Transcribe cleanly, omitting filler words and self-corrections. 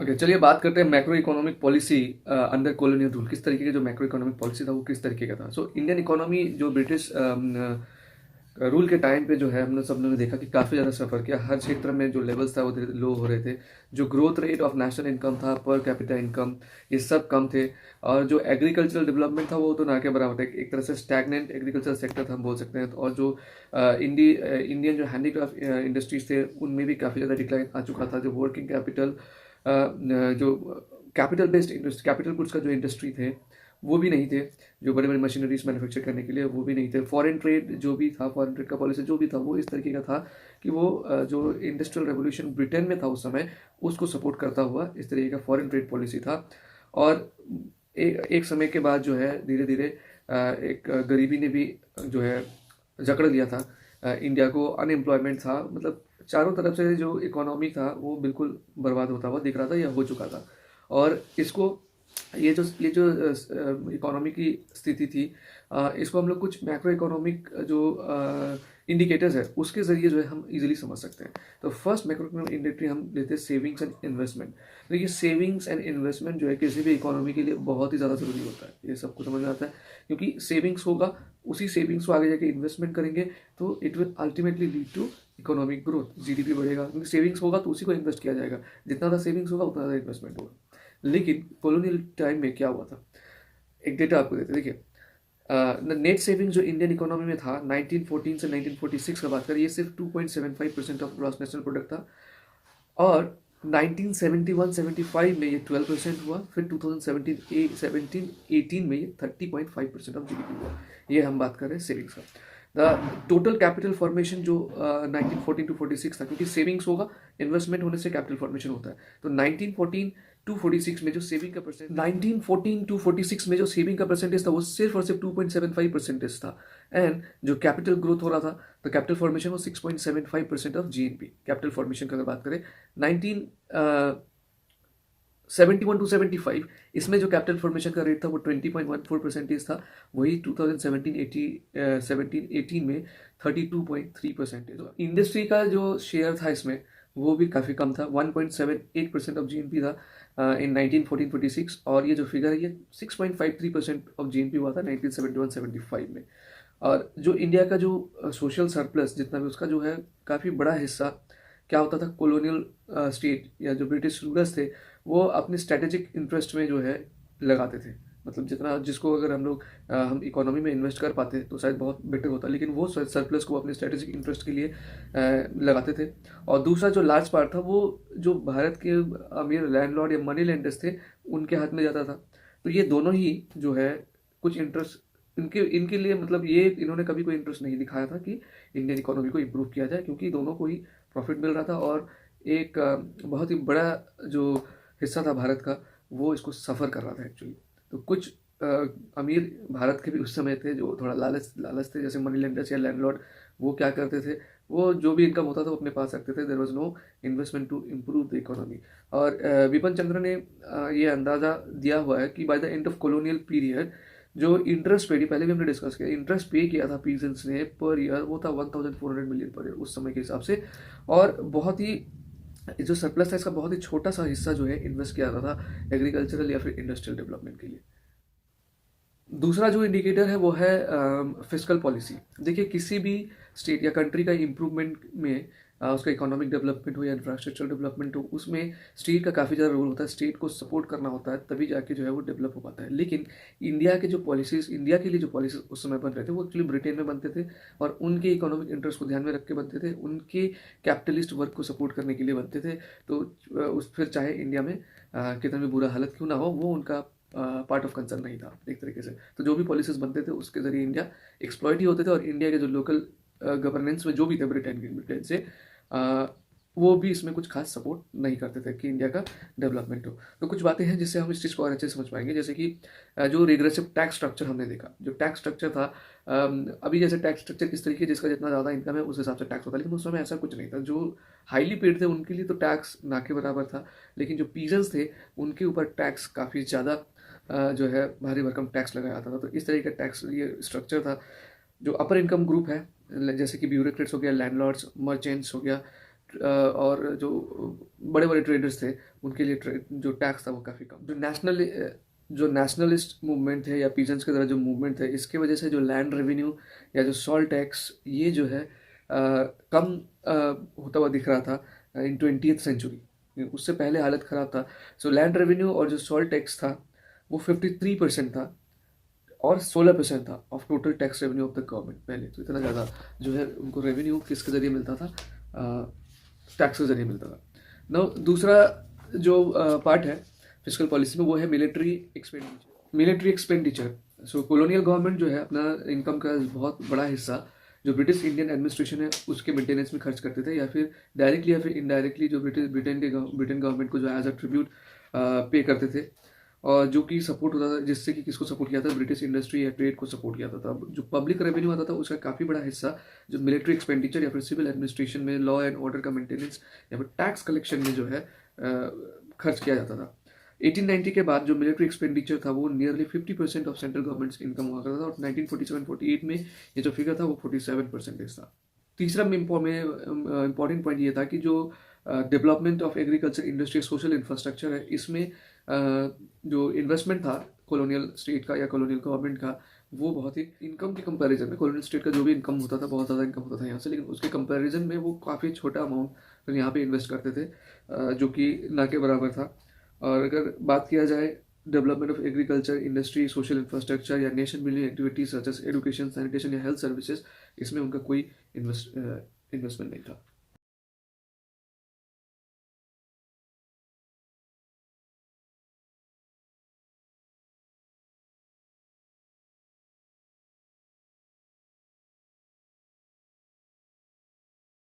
Okay, चलिए बात करते हैं macro economic policy under colonial rule. किस तरीके का जो मैक्रो इकोनॉमिक पॉलिसी था वो किस तरीके का था। सो इंडियन इकोनॉमी जो ब्रिटिश रूल के टाइम पे जो है हमने सब लोगों ने देखा कि काफ़ी ज़्यादा सफ़र किया। हर क्षेत्र में जो लेवल्स था वो धीरे लो हो रहे थे। जो growth rate of national income था, पर कैपिटा इनकम, ये सब कम थे। और जो एग्रीकल्चरल डेवलपमेंट था वो तो ना के बराबर था। एक तरह से स्टैगनेंट एग्रीकल्चर सेक्टर था हम बोल सकते हैं। और जो इंडियन जो हैंडीक्राफ्ट इंडस्ट्रीज थे उनमें भी काफ़ी ज़्यादा डिक्लाइन आ चुका था। जो वर्किंग कैपिटल जो कैपिटल बेस्ड कैपिटल गुड्स का जो इंडस्ट्री थे वो भी नहीं थे। जो बड़े बड़े मशीनरीज मैन्युफैक्चर करने के लिए वो भी नहीं थे। फॉरेन ट्रेड जो भी था, फॉरेन ट्रेड का पॉलिसी जो भी था वो इस तरीके का था कि वो जो इंडस्ट्रियल रेवोल्यूशन ब्रिटेन में था उस समय उसको सपोर्ट करता हुआ इस तरीके का फॉरेन ट्रेड पॉलिसी था। और एक समय के बाद जो है धीरे धीरे एक गरीबी ने भी जो है जकड़ लिया था इंडिया को। अनएम्प्लॉयमेंट था, मतलब चारों तरफ से जो इकोनॉमी था वो बिल्कुल बर्बाद होता हुआ दिख रहा था या हो चुका था। और इसको ये जो इकोनॉमी की स्थिति थी, इसको हम लोग कुछ मैक्रो इकोनॉमिक जो इंडिकेटर्स है उसके ज़रिए जो है हम इजीली समझ सकते हैं। तो फर्स्ट मैक्रो इकोनॉमिक इंडिकेटर हम लेते हैं सेविंग्स एंड इन्वेस्टमेंट। तो ये सेविंग्स एंड इन्वेस्टमेंट जो है किसी भी इकोनॉमी के लिए बहुत ही ज़्यादा ज़रूरी होता है, ये सबको समझ में आता है। क्योंकि सेविंग्स होगा, उसी सेविंग्स को आगे जाके इन्वेस्टमेंट करेंगे तो it will ultimately lead to economic growth, GDP बढ़ेगा। क्योंकि सेविंग्स होगा तो उसी को इन्वेस्ट किया जाएगा, जितना ज़्यादा सेविंग्स होगा उतना ज़्यादा इन्वेस्टमेंट होगा। लेकिन कॉलोनियल टाइम में क्या हुआ था, एक डेटा आपको देते देखिए। नेट सेविंग जो इंडियन इकोनॉमी में था 1914 से 1946 का बात करें, ये सिर्फ 2.75% ऑफ ग्रॉस नेशनल प्रोडक्ट था। और 1971-75 में ये 12% हुआ। फिर 2017-18 में ये 30.5% ऑफ जीडीपी हुआ। ये हम बात कर रहे हैं सेविंग्स का। द टोटल कैपिटल फॉर्मेशन जो 1914 टू 46 था, क्योंकि सेविंग्स होगा, इन्वेस्टमेंट होने से कैपिटल फॉर्मेशन होता है। तो 1914 टू 46 में जो सेविंग का परसेंटेज था वो सिर्फ और सिर्फ 2.75% था। एंड जो कैपिटल ग्रोथ हो रहा था, तो कैपिटल फॉर्मेशन वो 6.75% ऑफ जीएनपी। कैपिटल फॉर्मेशन की अगर बात करें 1971 टू 75, इसमें जो कैपिटल फॉर्मेशन का रेट था वो 20.14% था। वही 2017-18 में 32.3%। तो इंडस्ट्री का जो शेयर था इसमें वो भी काफ़ी कम था, 1.78% ऑफ जीएनपी था इन 1914-46। और ये जो फिगर है ये 6.53% ऑफ जीएनपी हुआ था 1971-75 में। और जो इंडिया का जो सोशल सरप्लस जितना भी उसका जो है काफ़ी बड़ा हिस्सा क्या होता था, कॉलोनियल स्टेट या जो ब्रिटिश रूलर्स थे वो अपने स्ट्रेटेजिक इंटरेस्ट में जो है लगाते थे। मतलब जितना जिसको अगर हम इकोनॉमी में इन्वेस्ट कर पाते तो शायद बहुत बेटर होता, लेकिन वो सरप्लस को अपने स्ट्रेटेजिक इंटरेस्ट के लिए लगाते थे। और दूसरा जो लार्ज पार्ट था वो जो भारत के अमीर लैंडलॉर्ड या मनी लेंडर्स थे उनके हाथ में जाता था। तो ये दोनों ही जो है कुछ इंटरेस्ट इनके इनके लिए, मतलब ये इन्होंने कभी कोई इंटरेस्ट नहीं दिखाया था कि इंडियन इकोनॉमी को इम्प्रूव किया जाए, क्योंकि दोनों को ही प्रॉफिट मिल रहा था। और एक बहुत ही बड़ा जो हिस्सा था भारत का वो इसको सफ़र कर रहा था एक्चुअली। तो कुछ अमीर भारत के भी उस समय थे जो थोड़ा लालच लालच थे, जैसे मनी लेंडर्स या लैंडलॉर्ड। वो क्या करते थे, वो जो भी इनकम होता था वो अपने पास रखते थे। There was no investment to improve the economy. और विपिन चंद्र ने ये अंदाज़ा दिया हुआ है कि by the end of colonial period जो इंटरेस्ट पे, पहले भी हमने डिस्कस किया, इंटरेस्ट पे किया था पीजेंट्स ने पर ईयर वो था 1400 मिलियन पर ईयर उस समय के हिसाब से। और बहुत ही जो सरप्लस था इसका बहुत ही छोटा सा हिस्सा जो है इन्वेस्ट किया जाता था एग्रीकल्चरल या फिर इंडस्ट्रियल डेवलपमेंट के लिए। दूसरा जो इंडिकेटर है वो है फिस्कल पॉलिसी। देखिए किसी भी स्टेट या कंट्री का इम्प्रूवमेंट में उसका इकोनॉमिक डेवलपमेंट हो या इंफ्रास्ट्रक्चरल डेवलपमेंट हो, उसमें स्टेट का काफ़ी ज़्यादा रोल होता है। स्टेट को सपोर्ट करना होता है तभी जाके जो है वो डेवलप हो पाता है। लेकिन इंडिया के लिए जो पॉलिसीज उस समय बन रहे थे वो एक्चुअली ब्रिटेन में बनते थे और उनके इकोनॉमिक इंटरेस्ट को ध्यान में रख के बनते थे, उनके कैपिटलिस्ट वर्क को सपोर्ट करने के लिए बनते थे। तो उस फिर चाहे इंडिया में कितना भी बुरा हालत क्यों ना हो, वो उनका पार्ट ऑफ कंसर्न नहीं था एक तरीके से। तो जो भी पॉलिसीज बनते थे उसके जरिए इंडिया एक्सप्लॉइट ही होते थे। और इंडिया के जो लोकल गवर्नेंस में जो भी थे ब्रिटेन से वो भी इसमें कुछ खास सपोर्ट नहीं करते थे कि इंडिया का डेवलपमेंट हो। तो कुछ बातें हैं जिससे हम इस चीज़ को और अच्छे से समझ पाएंगे, जैसे कि जो रिग्रेसिव टैक्स स्ट्रक्चर हमने देखा। जो टैक्स स्ट्रक्चर था अभी जैसे टैक्स स्ट्रक्चर किस तरीके, जिसका जितना ज़्यादा इनकम है उस हिसाब से टैक्स होता है, लेकिन उस समय ऐसा कुछ नहीं था। जो हाईली पेड थे उनके लिए तो टैक्स ना के बराबर था, लेकिन जो पीजेंट्स थे उनके ऊपर टैक्स काफ़ी ज़्यादा जो है भारी भरकम टैक्स लगाया जाता था। तो इस तरह का टैक्स ये स्ट्रक्चर था। जो अपर इनकम ग्रुप है जैसे कि ब्यूरोक्रेट्स हो गया, लैंडलॉर्ड्स, मर्चेंट्स हो गया, और जो बड़े बड़े ट्रेडर्स थे उनके लिए जो टैक्स था वो काफ़ी कम। जो नेशनलिस्ट मूवमेंट थे या पीजेंट्स की तरह जो मूवमेंट थे, इसके वजह से जो लैंड रेवेन्यू या जो सॉल्ट टैक्स ये जो है कम होता हुआ दिख रहा था इन 20th सेंचुरी। उससे पहले हालत ख़राब था। सो लैंड रेवेन्यू और जो सॉल्ट टैक्स था वो 53% था और 16% था of total tax revenue of the government. पहले तो इतना ज़्यादा जो है उनको रेवेन्यू किसके ज़रिए मिलता था, टैक्स के ज़रिए मिलता था। ना दूसरा जो पार्ट है फिजिकल पॉलिसी में वो है मिलिट्री एक्सपेंडिचर। सो कॉलोनियल गवर्नमेंट जो है अपना इनकम का बहुत बड़ा हिस्सा जो ब्रिटिश इंडियन एडमिनिस्ट्रेशन है उसके मेंटेनेंस में खर्च करते थे, या फिर डायरेक्टली या फिर इनडायरेक्टली जो ब्रिटेन गवर्नमेंट को जो एज अ ट्रिब्यूट पे करते थे, और जो कि सपोर्ट होता था, जिससे कि किसको सपोर्ट किया था, ब्रिटिश इंडस्ट्री या ट्रेड को सपोर्ट किया था। जो पब्लिक रेवेन्यू आता था उसका काफ़ी बड़ा हिस्सा जो मिलिट्री एक्सपेंडिचर या फिर सिविल एडमिनिस्ट्रेशन में लॉ एंड ऑर्डर का मेंटेनेंस या फिर टैक्स कलेक्शन में जो है खर्च किया जाता था। 1890 के बाद जो मिलिट्री एक्सपेंडिचर था वो nearly 50% of central government income हुआ करता था, और 1947-48 में ये जो फिगर था वो 47% था। तीसरा इम्पॉर्टेंट पॉइंट ये था कि जो development of agriculture industry social infrastructure है, इसमें जो इन्वेस्टमेंट था कॉलोनियल स्टेट का या कॉलोनियल गवर्नमेंट का, वो बहुत ही इनकम के कंपैरिजन में, कॉलोनियल स्टेट का जो भी इनकम होता था बहुत ज़्यादा इनकम होता था यहाँ से, लेकिन उसके कंपैरिजन में वो काफ़ी छोटा अमाउंट यहाँ पे इन्वेस्ट करते थे, जो कि ना के बराबर था। और अगर बात किया जाए development of agriculture industry social infrastructure या nation building activities such as education sanitation या हेल्थ सर्विसेज, इसमें उनका कोई इन्वेस्टमेंट नहीं था।